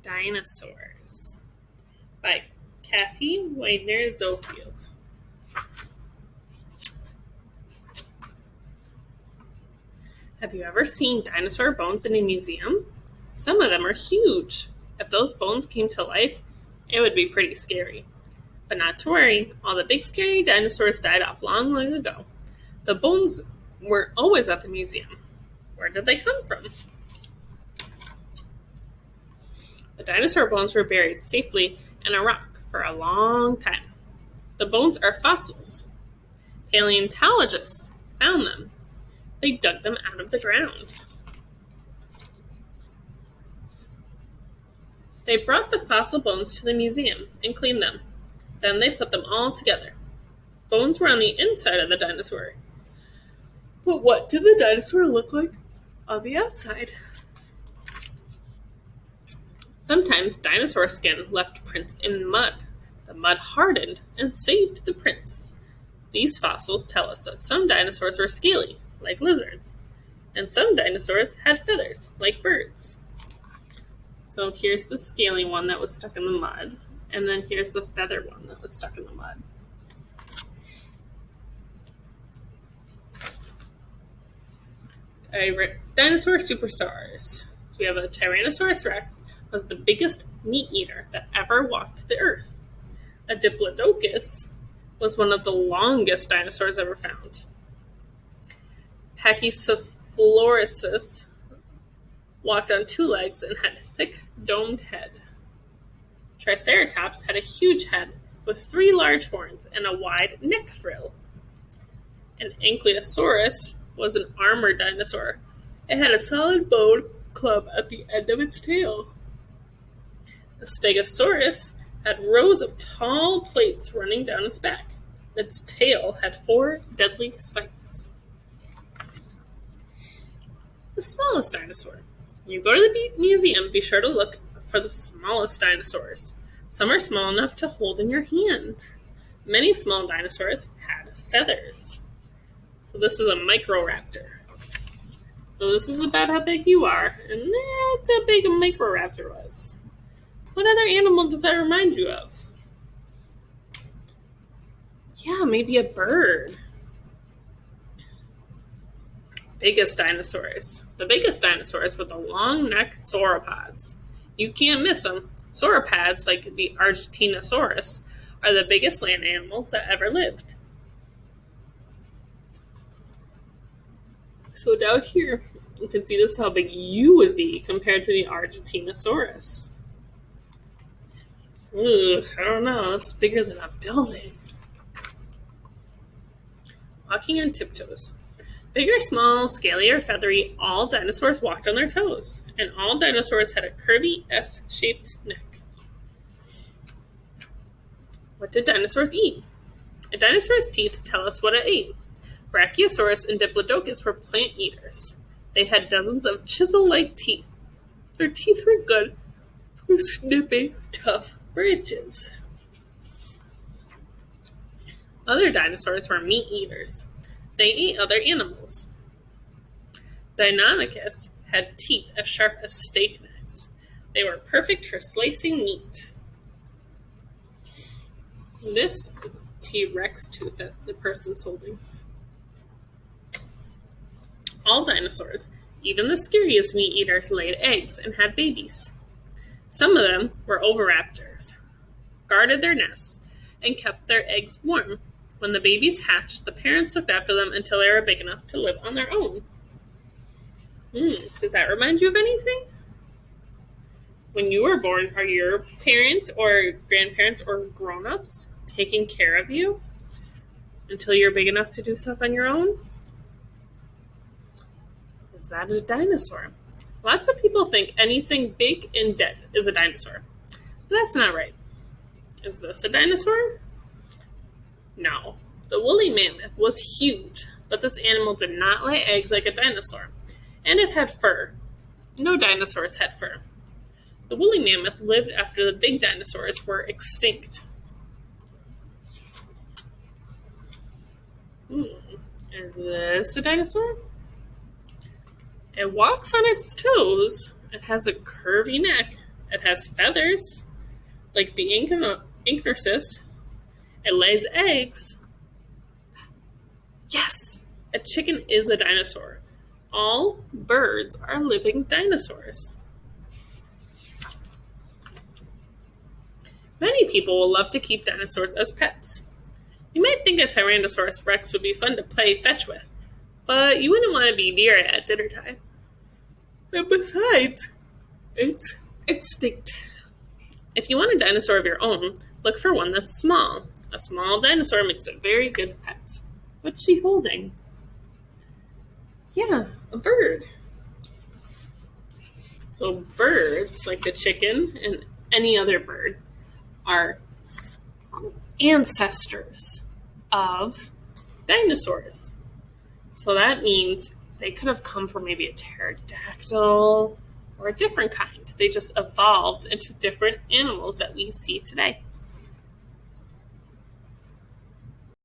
Dinosaurs by Kathy Weidner Zoehfeld. Have you ever seen dinosaur bones in a museum? Some of them are huge. If those bones came to life, it would be pretty scary. But not to worry, all the big scary dinosaurs died off long ago. The bones weren't always at the museum. Where did they come from? The dinosaur bones were buried safely in a rock for a long time. The bones are fossils. Paleontologists found them. They dug them out of the ground. They brought the fossil bones to the museum and cleaned them. Then they put them all together. Bones were on the inside of the dinosaur. But what did the dinosaur look like on the outside? Sometimes dinosaur skin left prints in mud. The mud hardened and saved the prints. These fossils tell us that some dinosaurs were scaly, like lizards, and some dinosaurs had feathers, like birds. So here's the scaly one that was stuck in the mud, and then here's the feather one that was stuck in the mud. Dinosaur superstars. So we have a Tyrannosaurus Rex, was the biggest meat eater that ever walked the earth. A Diplodocus was one of the longest dinosaurs ever found. Pachycephalosaurus walked on two legs and had a thick, domed head. Triceratops had a huge head with three large horns and a wide neck frill. And Ankylosaurus was an armored dinosaur. It had a solid bone club at the end of its tail. The Stegosaurus had rows of tall plates running down its back. Its tail had 4 deadly spikes. The smallest dinosaur. When you go to the museum, be sure to look for the smallest dinosaurs. Some are small enough to hold in your hand. Many small dinosaurs had feathers. So this is a Microraptor. So this is about how big you are, and that's how big a Microraptor was. What other animal does that remind you of? Yeah, maybe a bird. Biggest dinosaurs. The biggest dinosaurs were the long-necked sauropods. You can't miss them. Sauropods, like the Argentinosaurus, are the biggest land animals that ever lived. So down here, you can see this is how big you would be compared to the Argentinosaurus. Ugh, I don't know. That's bigger than a building. Walking on tiptoes. Big or small, scaly or feathery, all dinosaurs walked on their toes, and all dinosaurs had a curvy S-shaped neck. What did dinosaurs eat? A dinosaur's teeth tell us what it ate. Brachiosaurus and Diplodocus were plant eaters. They had dozens of chisel-like teeth. Their teeth were good for snipping tough branches. Other dinosaurs were meat eaters. They ate other animals. Deinonychus had teeth as sharp as steak knives. They were perfect for slicing meat. This is a T-Rex tooth that the person's holding. All dinosaurs, even the scariest meat eaters, laid eggs and had babies. Some of them were oviraptors, guarded their nests, and kept their eggs warm. When the babies hatched, the parents looked after them until they were big enough to live on their own. Does that remind you of anything? When you were born, are your parents or grandparents or grown-ups taking care of you until you're big enough to do stuff on your own? Is that a dinosaur? Lots of people think anything big and dead is a dinosaur. But that's not right. Is this a dinosaur? No. The woolly mammoth was huge, but this animal did not lay eggs like a dinosaur. And it had fur. No dinosaurs had fur. The woolly mammoth lived after the big dinosaurs were extinct. Is this a dinosaur? It walks on its toes. It has a curvy neck It has feathers, like the Ichthyornis. It lays eggs. Yes, a chicken is a dinosaur. All birds are living dinosaurs. Many people will love to keep dinosaurs as pets. You might think a Tyrannosaurus Rex would be fun to play fetch with, but you wouldn't want to be near it at dinner time. And besides, it's extinct. If you want a dinosaur of your own, look for one that's small. A small dinosaur makes a very good pet. What's she holding? Yeah, a bird. So birds, like the chicken and any other bird, are ancestors of dinosaurs. So that means they could have come from maybe a pterodactyl or a different kind. They just evolved into different animals that we see today.